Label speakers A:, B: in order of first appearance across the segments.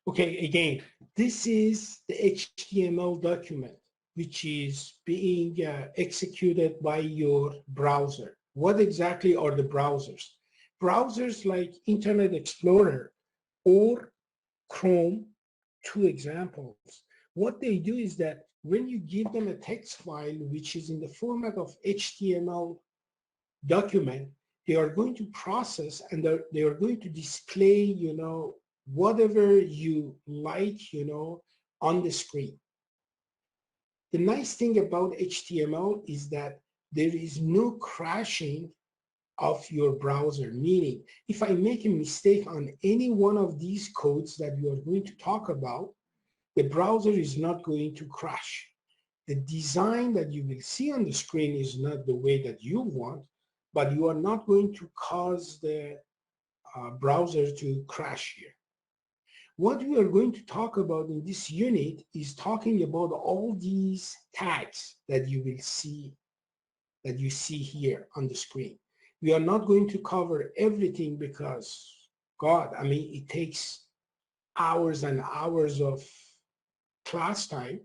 A: Okay, again, this is the HTML document which is being executed by your browser. What exactly are the browsers? Browsers like Internet Explorer or Chrome, two examples. What they do is that when you give them a text file which is in the format of HTML document, they are going to process and they are going to display, whatever you like, on the screen. The nice thing about HTML is that there is no crashing of your browser, meaning if I make a mistake on any one of these codes that we are going to talk about, the browser is not going to crash. The design that you will see on the screen is not the way that you want, but you are not going to cause the browser to crash here. What we are going to talk about in this unit is talking about all these tags that you will see, that you see here on the screen. We are not going to cover everything because, God, I mean, it takes hours and hours of class time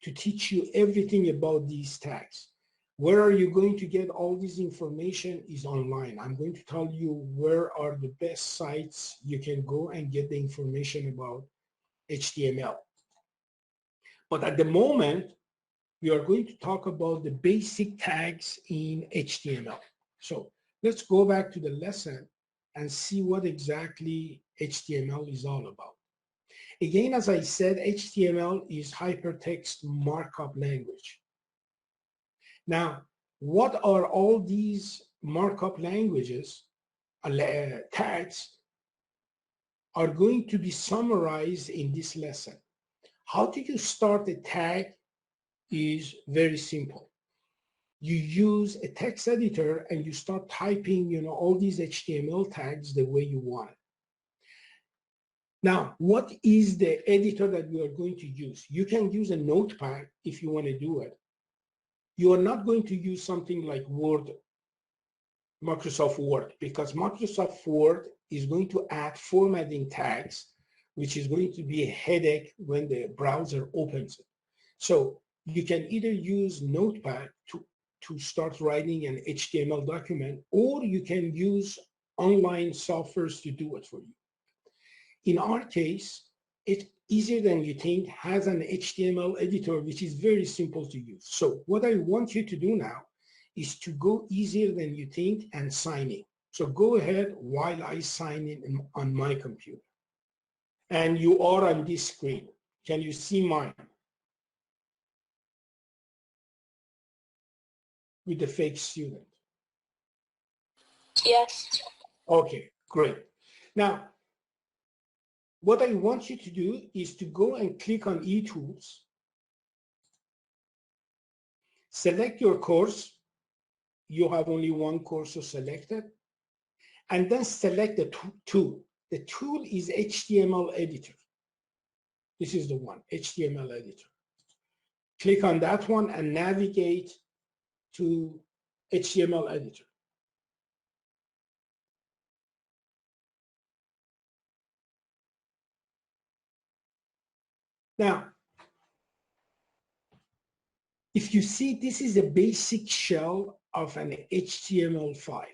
A: to teach you everything about these tags. Where are you going to get all this information is online. I'm going to tell you where are the best sites you can go and get the information about HTML. But at the moment, we are going to talk about the basic tags in HTML. So let's go back to the lesson and see what exactly HTML is all about. Again, as I said, HTML is hypertext markup language. Now, what are all these markup languages, tags, are going to be summarized in this lesson. How do you start a tag is very simple. You use a text editor and you start typing, all these HTML tags the way you want it. Now, what is the editor that you are going to use? You can use a notepad if you want to do it. You are not going to use something like Word, Microsoft Word, because Microsoft Word is going to add formatting tags, which is going to be a headache when the browser opens it. So you can either use Notepad to start writing an HTML document, or you can use online softwares to do it for you. In our case, it's easier than you think, has an HTML editor, which is very simple to use. So what I want you to do now is to go easier than you think and sign in. So go ahead while I sign in on my computer. And you are on this screen. Can you see mine? With the fake student.
B: Yes.
A: Okay, great. Now, what I want you to do is to go and click on eTools, select your course. You have only one course to select it, and then select the tool. The tool is HTML editor. This is the one, HTML editor. Click on that one and navigate to HTML editor. Now, if you see, this is a basic shell of an HTML file.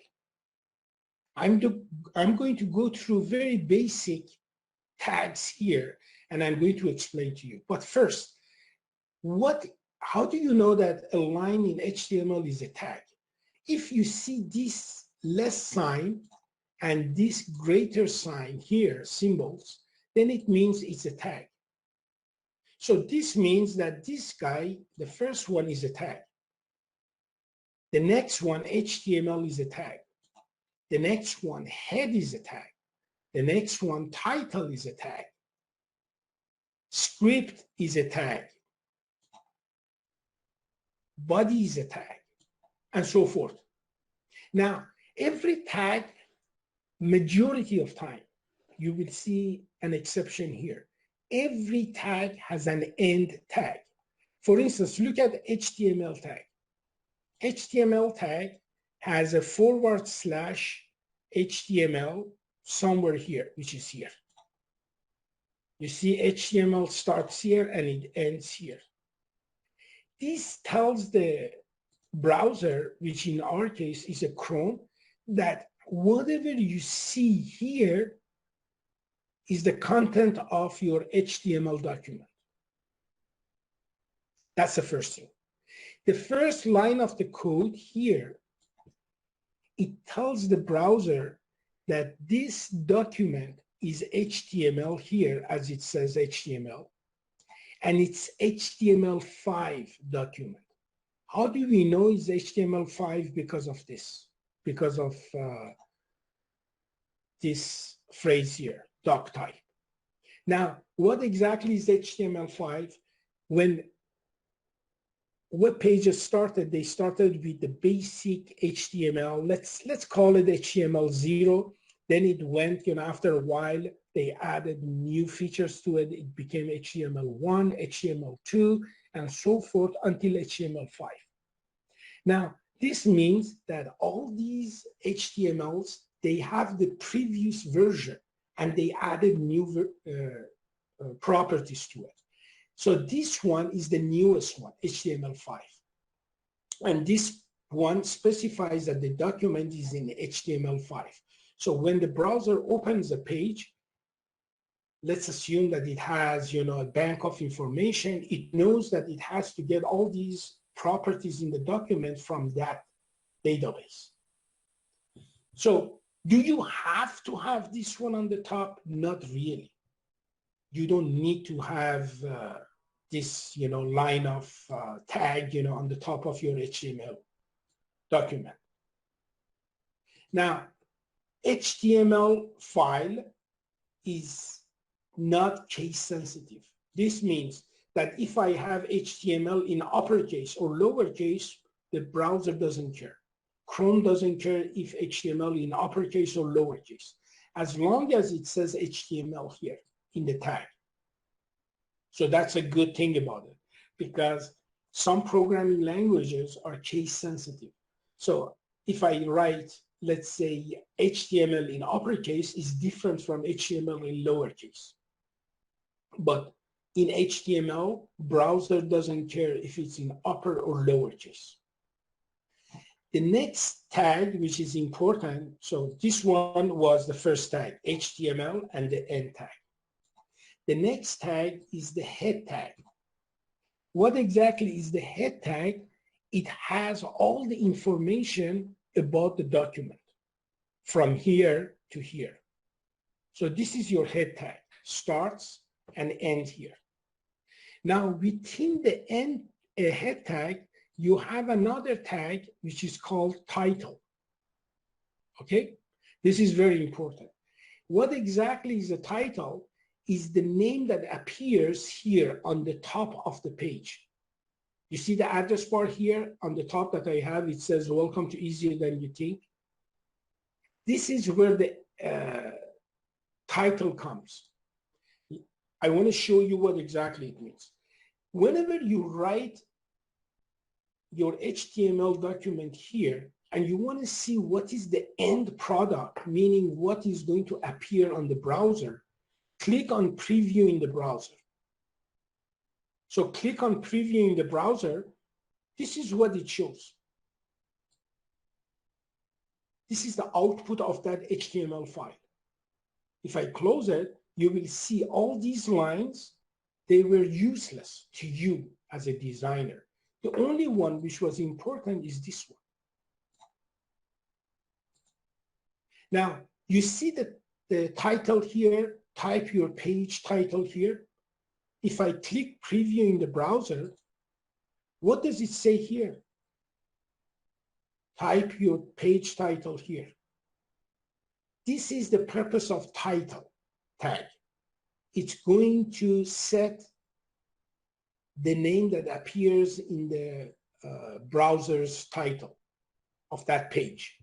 A: I'm going to go through very basic tags here, and I'm going to explain to you. But first, how do you know that a line in HTML is a tag? If you see this less sign and this greater sign here, symbols, then it means it's a tag. So this means that this guy, the first one, is a tag. The next one, HTML, is a tag. The next one, head, is a tag. The next one, title, is a tag. Script is a tag. Body is a tag, and so forth. Now, every tag, majority of time, you will see an exception here. Every tag has an end tag. For instance, look at HTML tag. HTML tag has a /HTML somewhere here, which is here. You see HTML starts here and it ends here. This tells the browser, which in our case is a Chrome, that whatever you see here is the content of your HTML document. That's the first thing. The first line of the code here, it tells the browser that this document is HTML here, as it says HTML, and it's HTML5 document. How do we know it's HTML5? Because of this, because of this phrase here, doc type. Now, what exactly is HTML5? When web pages started, they started with the basic HTML. Let's call it HTML0. Then it went, after a while, they added new features to it. It became HTML1, HTML2, and so forth until HTML5. Now, this means that all these HTMLs, they have the previous version, and they added new properties to it. So this one is the newest one, HTML5. And this one specifies that the document is in HTML5. So when the browser opens a page, let's assume that it has, a bank of information. It knows that it has to get all these properties in the document from that database. So do you have to have this one on the top? Not really. You don't need to have this, line of tag, on the top of your HTML document. Now, HTML file is not case sensitive. This means that if I have HTML in uppercase or lowercase, the browser doesn't care. Chrome doesn't care if HTML in uppercase or lowercase, as long as it says HTML here in the tag. So that's a good thing about it, because some programming languages are case sensitive. So if I write, let's say, HTML in uppercase is different from HTML in lowercase. But in HTML, browser doesn't care if it's in upper or lowercase. The next tag, which is important, so this one was the first tag, HTML and the end tag. The next tag is the head tag. What exactly is the head tag? It has all the information about the document from here to here. So this is your head tag, starts and end here. Now within the head tag, you have another tag which is called title. Okay, this is very important. What exactly is the title? Is the name that appears here on the top of the page. You see the address bar here on the top that I have, it says welcome to Easier Than You Think. This is where the title comes. I want to show you what exactly it means. Whenever you write your HTML document here and you want to see what is the end product, meaning what is going to appear on the browser, click on preview in the browser. So click on preview in the browser. This is what it shows. This is the output of that HTML file. If I close it, you will see all these lines. They were useless to you as a designer. The only one which was important is this one. Now, you see the title here, type your page title here. If I click preview in the browser, what does it say here? Type your page title here. This is the purpose of title tag. It's going to set the name that appears in the browser's title of that page.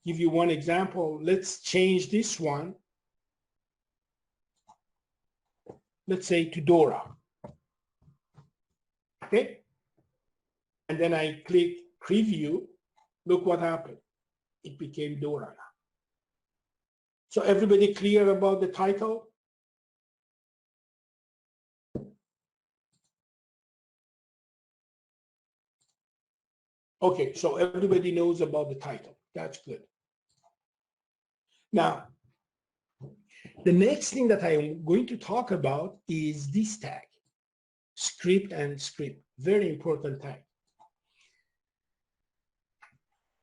A: Give you one example. Let's change this one. Let's say to Dora. Okay? And then I click preview. Look what happened. It became Dora now. So everybody clear about the title? Okay, so everybody knows about the title. That's good. Now, the next thing that I'm going to talk about is this tag, script and script. Very important tag.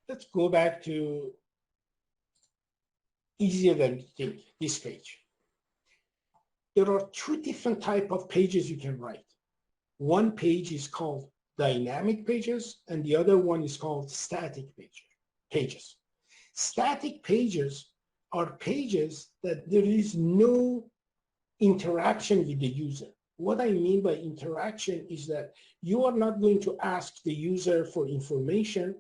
A: Let's go back to easier than you think, this page. There are two different types of pages you can write. One page is called dynamic pages, and the other one is called static pages. Static pages are pages that there is no interaction with the user. What I mean by interaction is that you are not going to ask the user for information.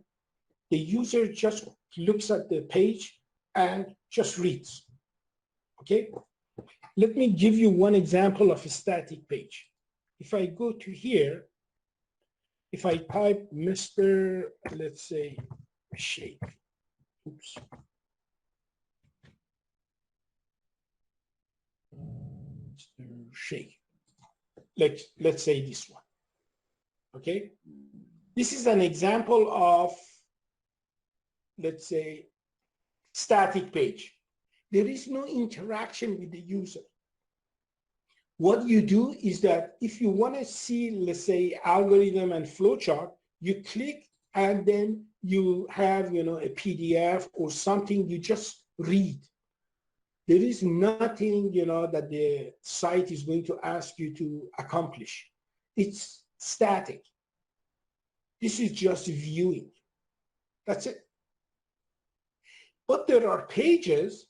A: The user just looks at the page and just reads. Okay? Let me give you one example of a static page. If I go to here, if I type Mr., let's say, Sheikh, oops. Mr. Sheikh. Let's say this one, okay? This is an example of, let's say, static page. There is no interaction with the user. What you do is that if you want to see, let's say, algorithm and flowchart, you click and then you have, a PDF or something, you just read. There is nothing, that the site is going to ask you to accomplish. It's static. This is just viewing. That's it. But there are pages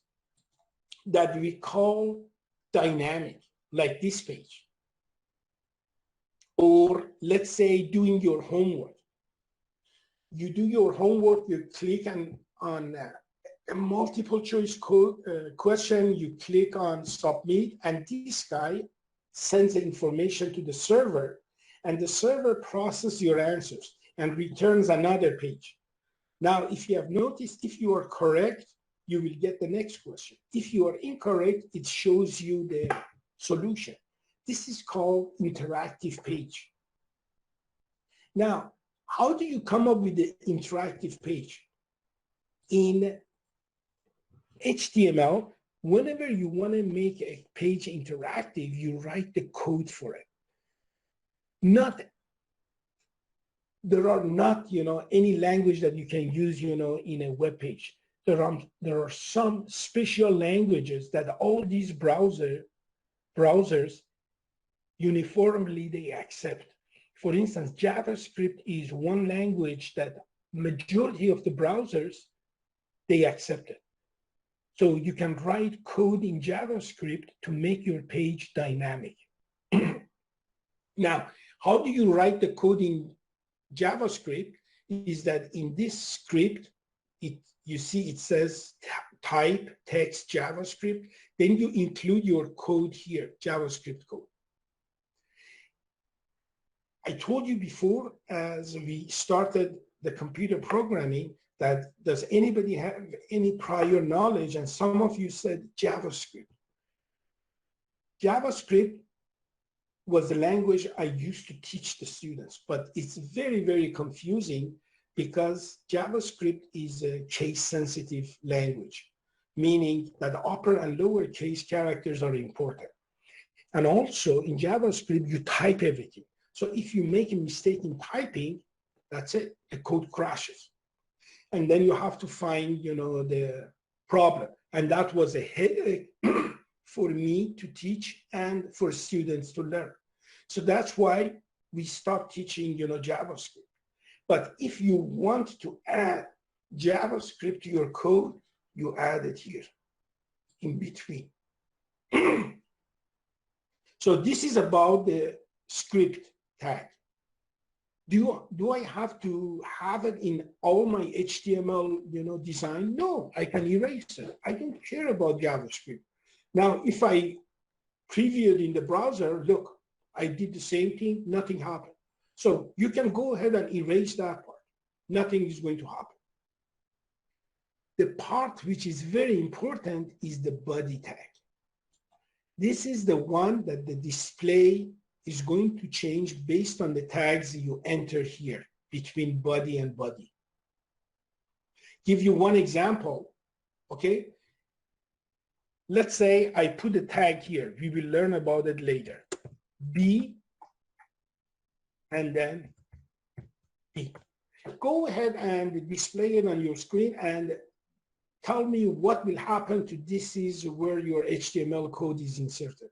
A: that we call dynamic, like this page. Or let's say doing your homework. You do your homework, you click on a multiple choice question, you click on submit, and this guy sends the information to the server, and the server processes your answers and returns another page. Now, if you have noticed, if you are correct, you will get the next question. If you are incorrect, it shows you the solution. This is called interactive page. Now, how do you come up with the interactive page? In HTML, whenever you want to make a page interactive, you write the code for it. There are not, any language that you can use, in a web page. There are some special languages that all these browsers uniformly they accept. For instance, JavaScript is one language that majority of the browsers, they accept it. So you can write code in JavaScript to make your page dynamic. Now, how do you write the code in JavaScript? Is that in this script, you see it says type text JavaScript, then you include your code here, JavaScript code. I told you before, as we started the computer programming, that does anybody have any prior knowledge? And some of you said JavaScript. JavaScript was the language I used to teach the students, but it's very, very confusing because JavaScript is a case-sensitive language, meaning that upper and lower case characters are important. And also in JavaScript, you type everything. So if you make a mistake in typing, that's it, the code crashes. And then you have to find, the problem. And that was a headache for me to teach and for students to learn. So that's why we stopped teaching, JavaScript. But if you want to add JavaScript to your code, you add it here in between. So this is about the script tag. Do I have to have it in all my HTML, design? No, I can erase it. I don't care about JavaScript. Now, if I previewed in the browser, look, I did the same thing, nothing happened. So you can go ahead and erase that part. Nothing is going to happen. The part which is very important is the body tag. This is the one that the display is going to change based on the tags you enter here. between body and body. Give you one example, okay? Let's say I put a tag here. We will learn about it later. B and then B. Go ahead and display it on your screen and tell me what will happen to this is where your HTML code is inserted.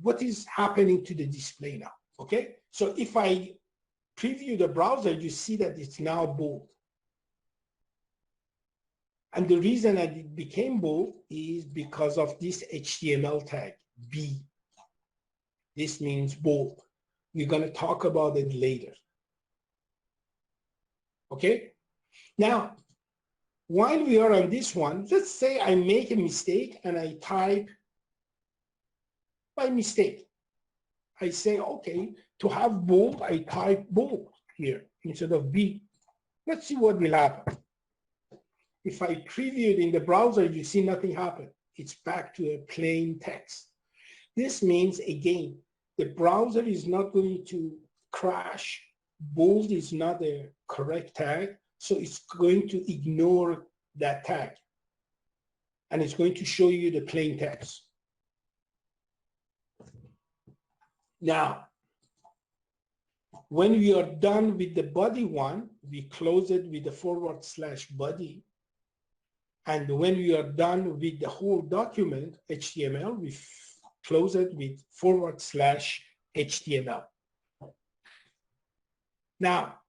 A: What is happening to the display now, okay? So if I preview the browser, you see that it's now bold. And the reason that it became bold is because of this HTML tag, B. This means bold. We're going to talk about it later. Okay? Now, while we are on this one, let's say I make a mistake and I type by mistake. I say, okay, to have bold, I type bold here instead of B. Let's see what will happen. If I preview it in the browser, you see nothing happen. It's back to a plain text. This means, again, the browser is not going to crash. Bold is not a correct tag, so it's going to ignore that tag. And it's going to show you the plain text. Now, when we are done with the body one, we close it with the / body. And when we are done with the whole document, HTML, we close it with / HTML. Now,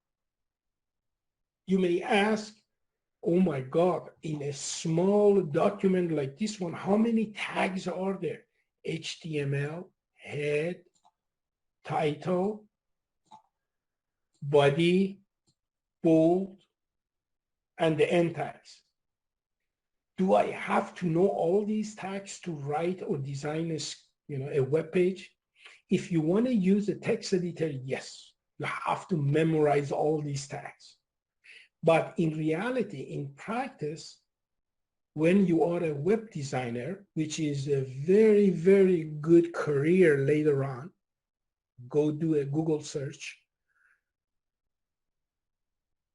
A: you may ask, oh my God, in a small document like this one, how many tags are there? HTML, head, title, body, bold, and the end tags. Do I have to know all these tags to write or design a web page? If you want to use a text editor, yes, you have to memorize all these tags. But in reality, in practice, when you are a web designer, which is a very, very good career later on, go do a Google search.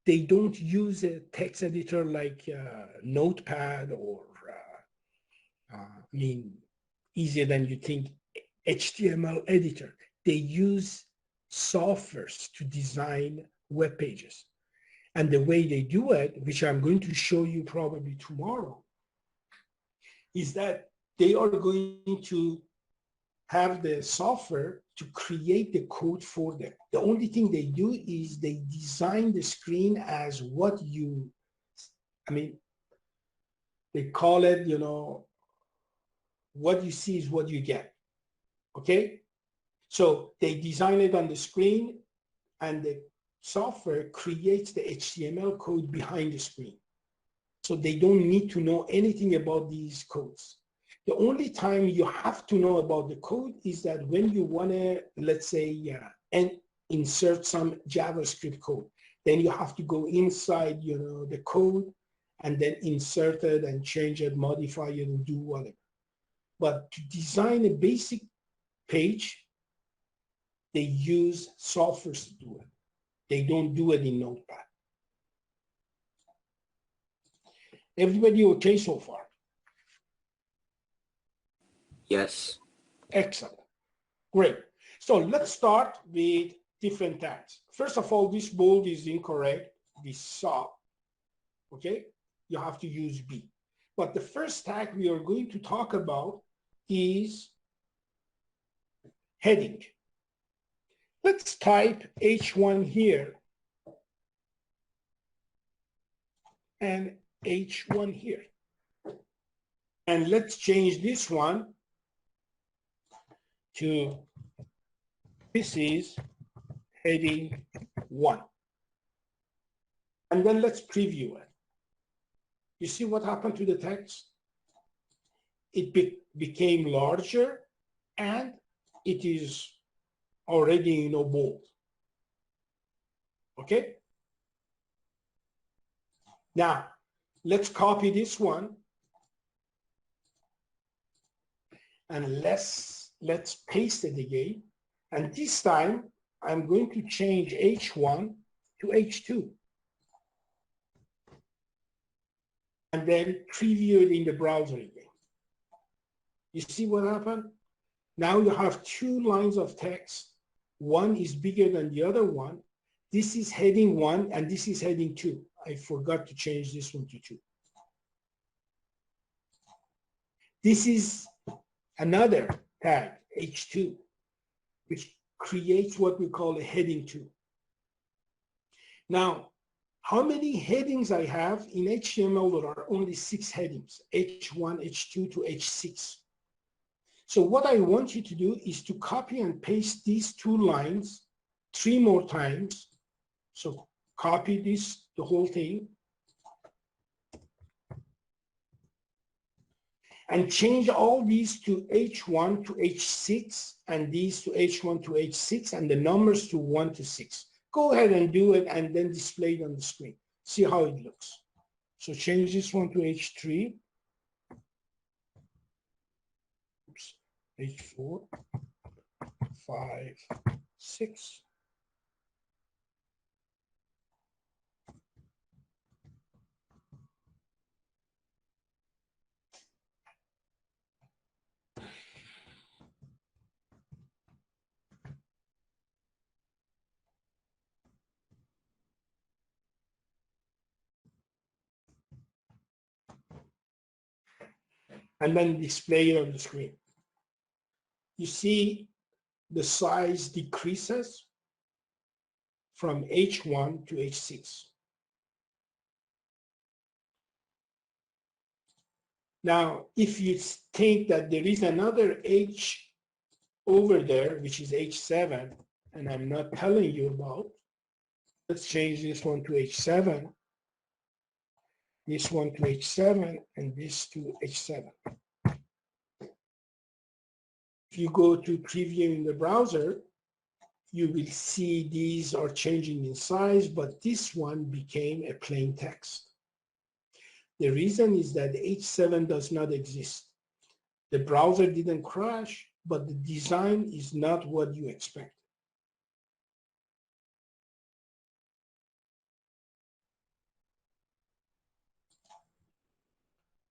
A: They don't use a text editor like Notepad or, easier than you think, HTML editor. They use softwares to design web pages. And the way they do it, which I'm going to show you probably tomorrow, is that they are going to have the software to create the code for them. The only thing they do is they design the screen as what you, they call it, what you see is what you get, okay? So they design it on the screen and the software creates the HTML code behind the screen. So they don't need to know anything about these codes. The only time you have to know about the code is that when you want to, let's say, and insert some JavaScript code, then you have to go inside, the code and then insert it and change it, modify it, and do whatever. But to design a basic page, they use software to do it. They don't do it in Notepad. Everybody okay so far?
B: Yes.
A: Excellent. Great. So let's start with different tags. First of all, this bold is incorrect. We saw, okay? You have to use B. But the first tag we are going to talk about is heading. Let's type H1 here and H1 here. And let's change this one to, this is heading 1. And then let's preview it. You see what happened to the text? It became larger and it is already bold. Okay? Now, let's copy this one and let's paste it again. And this time, I'm going to change H1 to H2. And then preview it in the browser again. You see what happened? Now you have two lines of text. One is bigger than the other one. This is heading 1 and this is heading 2. I forgot to change this one to 2. This is another tag, H2, which creates what we call a heading 2. Now, how many headings I have in HTML? There are only 6 headings, H1, H2 to H6. So what I want you to do is to copy and paste these 2 lines 3 more times. So copy this, the whole thing, and change all these to H1 to H6 and these to H1 to H6 and the numbers to 1 to 6. Go ahead and do it and then display it on the screen. See how it looks. So change this one to H3. Oops. H4, 5, 6. And then display it on the screen. You see the size decreases from H1 to H6. Now, if you think that there is another H over there, which is H7, and I'm not telling you about, let's change this one to H7, this one to H7, and this to H7. If you go to preview in the browser, you will see these are changing in size, but this one became a plain text. The reason is that H7 does not exist. The browser didn't crash, but the design is not what you expect.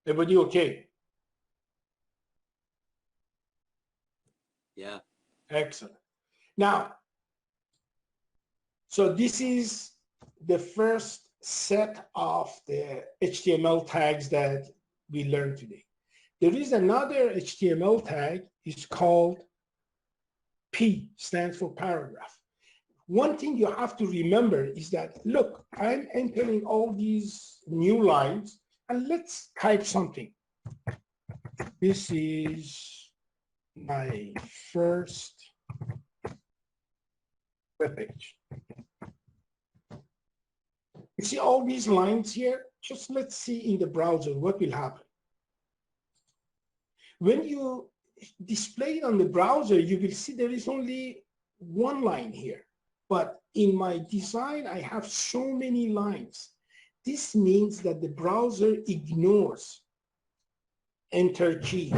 A: Everybody okay?
B: Yeah.
A: Excellent. Now, so this is the first set of the HTML tags that we learned today. There is another HTML tag. It's called P, stands for paragraph. One thing you have to remember is that, look, I'm entering all these new lines, and let's type something. This is my first webpage. You see all these lines here? Just let's see in the browser what will happen. When you display it on the browser, you will see there is only one line here. But in my design, I have so many lines. This means that the browser ignores enter key.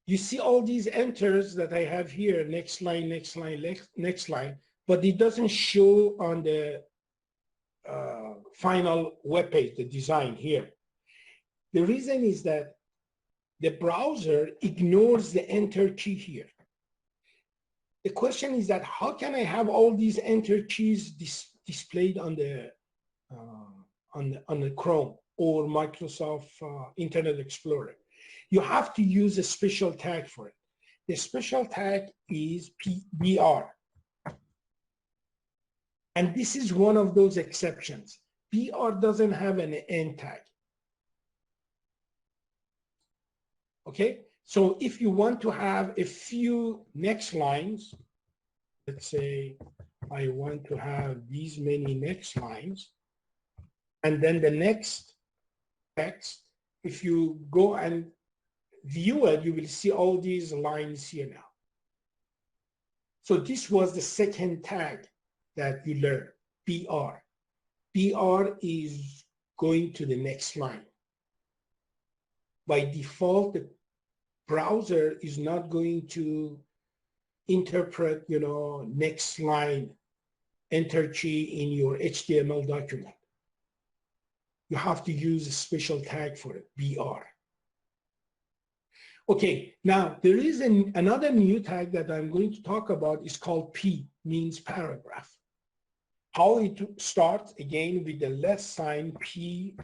A: You see all these enters that I have here, next line, next line, next line, but it doesn't show on the final web page, the design here. The reason is that the browser ignores the enter key here. The question is that how can I have all these enter keys displayed on the Chrome or Microsoft Internet Explorer? You have to use a special tag for it. The special tag is BR. And this is one of those exceptions. BR doesn't have an end tag. Okay, so if you want to have a few next lines, let's say I want to have these many next lines, and then the next text, if you go and view it, you will see all these lines here now. So this was the second tag that we learned, BR. BR is going to the next line. By default, the browser is not going to interpret, next line enter key in your HTML document. You have to use a special tag for it, BR. Okay, now there is another new tag that I'm going to talk about. Is called P, means paragraph. How it starts, again, with the less sign, P,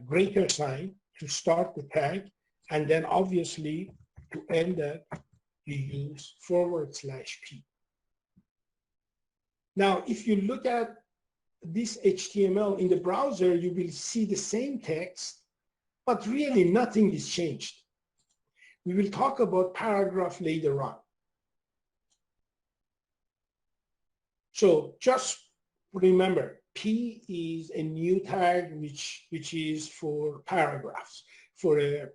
A: greater sign to start the tag, and then obviously to end it, you use /P. Now, if you look at this HTML in the browser, you will see the same text, but really nothing is changed. We will talk about paragraph later on. So just remember, P is a new tag which is for paragraphs, for a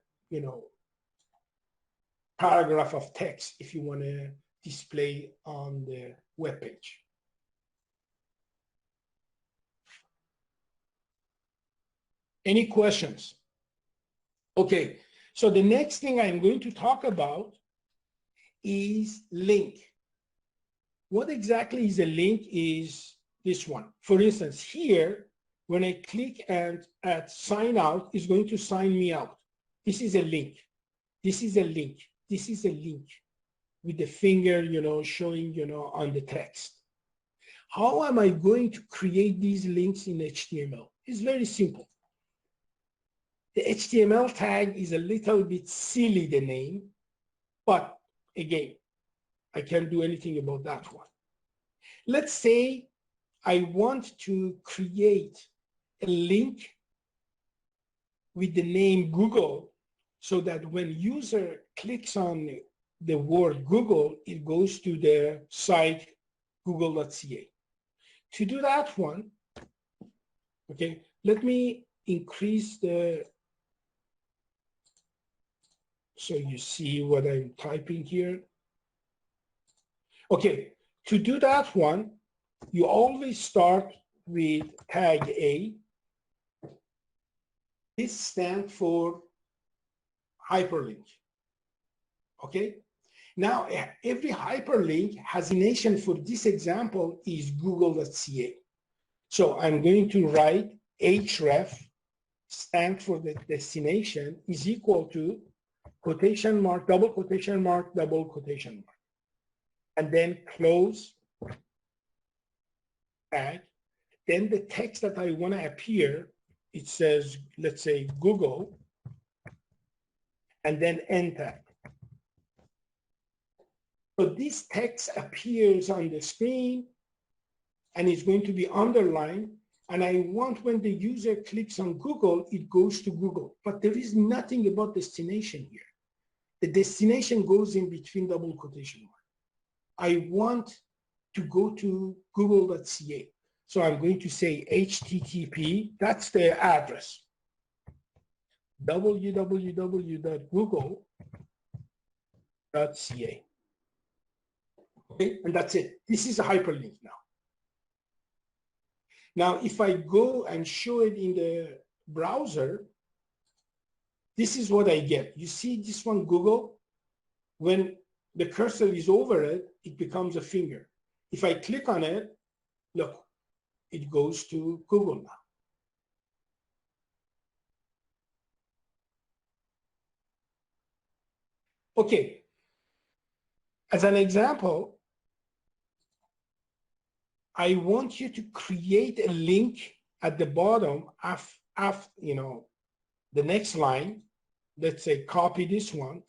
A: paragraph of text if you want to display on the web page. Any questions? Okay, so the next thing I'm going to talk about is link. What exactly is a link is this one. For instance, here, when I click and at sign out, it's going to sign me out. This is a link. This is a link. This is a link with the finger, showing, on the text. How am I going to create these links in HTML? It's very simple. The HTML tag is a little bit silly, the name, but again, I can't do anything about that one. Let's say I want to create a link with the name Google so that when user clicks on the word Google, it goes to the site google.ca. To do that one, okay, let me increase so you see what I'm typing here. Okay, to do that one, you always start with tag A. This stands for hyperlink. Okay? Now, every hyperlink has a destination. For this example is google.ca. So I'm going to write href, stand for the destination, is equal to quotation mark, double quotation mark, double quotation mark. And then close tag. Then the text that I want to appear, it says, let's say Google, and then end tag. So this text appears on the screen and it's going to be underlined. And I want when the user clicks on Google, it goes to Google. But there is nothing about destination here. The destination goes in between double quotation marks. I want to go to google.ca. So I'm going to say HTTP, that's the address, www.google.ca. Okay, and that's it. This is a hyperlink now. Now, if I go and show it in the browser, this is what I get. You see this one, Google? When the cursor is over it, it becomes a finger. If I click on it, look, it goes to Google now. Okay, as an example, I want you to create a link at the bottom of the next line. Let's say copy this one.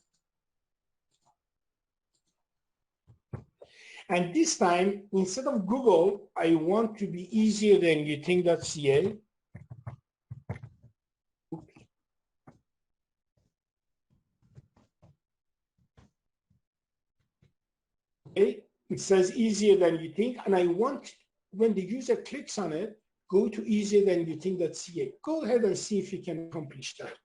A: And this time, instead of Google, I want to be easier than you think.ca. Okay, it says easier than you think, and I want, when the user clicks on it, go to easier than you think.ca. Go ahead and see if you can accomplish that.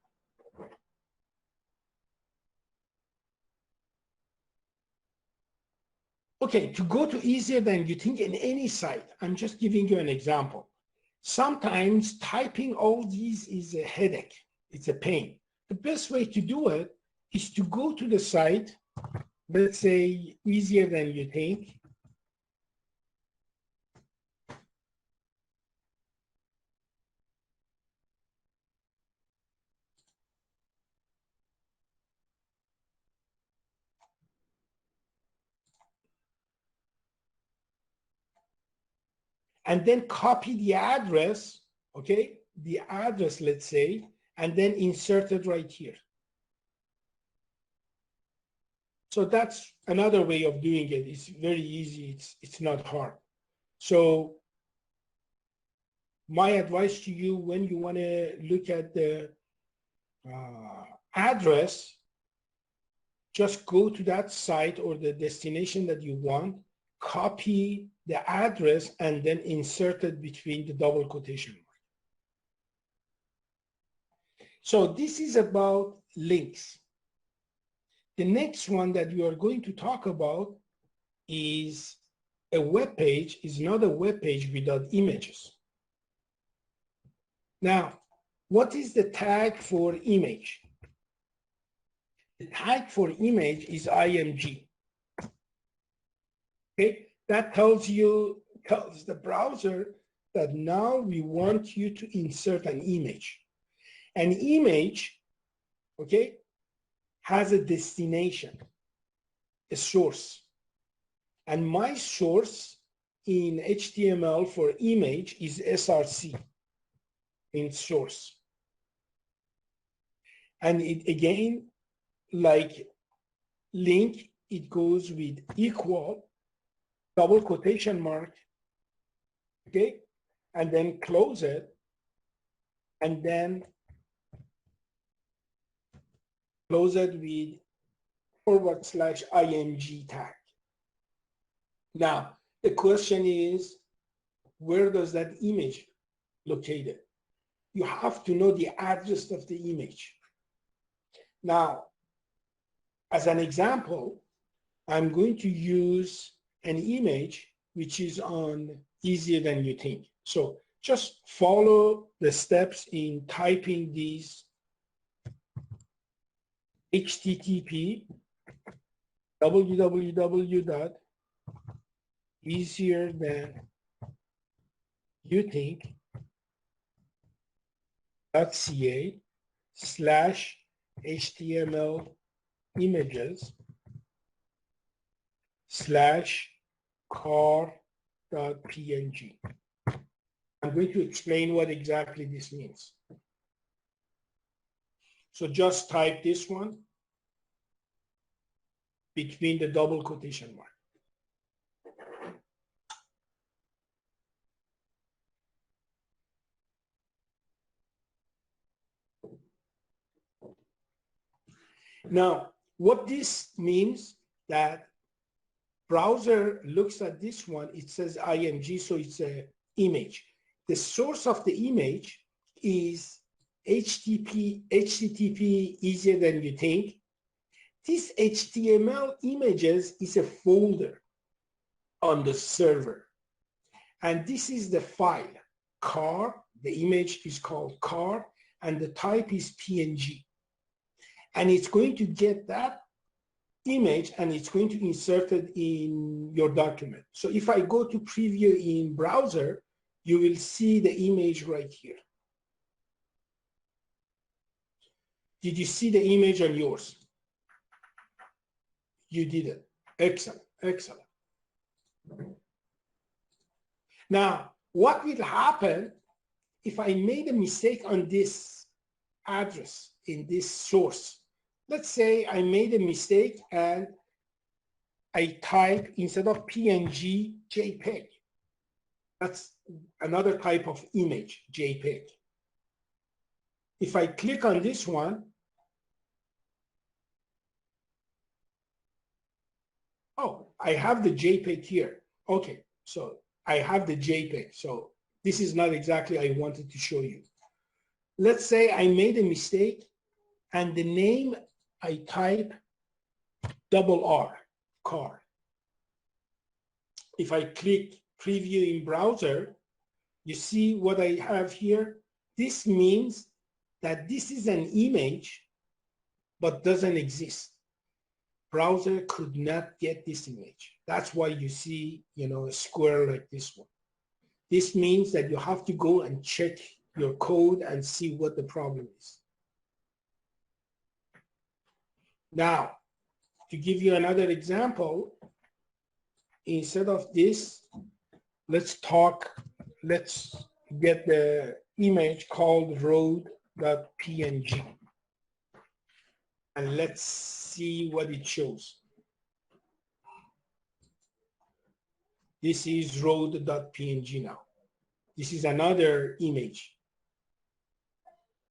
A: Okay, to go to easier than you think in any site, I'm just giving you an example. Sometimes typing all these is a headache. It's a pain. The best way to do it is to go to the site let's say easier than you think. And then copy the address, okay? The address, let's say, and then insert it right here. So that's another way of doing it. It's very easy. It's not hard. So my advice to you when you want to look at the address, just go to that site or the destination that you want, copy the address, and then insert it between the double quotation marks. So this is about links. The next one that we are going to talk about is a web page is not a web page without images. Now, what is the tag for image? The tag for image is img. Okay, that tells the browser that now we want you to insert an image. An image, okay, has a destination, a source. And my source in HTML for image is src in source. And it again, like link, it goes with equal, double quotation mark, okay, and then close it, and then close it with /img tag. Now, the question is, where does that image located? You have to know the address of the image. Now, as an example, I'm going to use an image which is on easier than you think. So just follow the steps in typing these http www.easierthanyoutthink.ca/html images/car.png. I'm going to explain what exactly this means. So just type this one between the double quotation mark. Now, what this means that browser looks at this one, it says img, so it's an image. The source of the image is HTTP easier than you think. This HTML images is a folder on the server. And this is the file, car, the image is called car, and the type is PNG. And it's going to get that image and it's going to insert it in your document. So if I go to preview in browser, you will see the image right here. Did you see the image on yours? You did it. Excellent, excellent. Now, what will happen if I made a mistake on this address in this source? Let's say I made a mistake and I type instead of PNG, JPEG. That's another type of image, JPEG. If I click on this one, oh, I have the JPEG here. Okay, so I have the JPEG. So this is not exactly I wanted to show you. Let's say I made a mistake and the name I type R, car. If I click preview in browser, you see what I have here? This means that this is an image, but doesn't exist. browser could not get this image. That's why you see, a square like this one. This means that you have to go and check your code and see what the problem is. Now, to give you another example, instead of this, let's get the image called road.png. And let's see what it shows. This is road.png now. This is another image.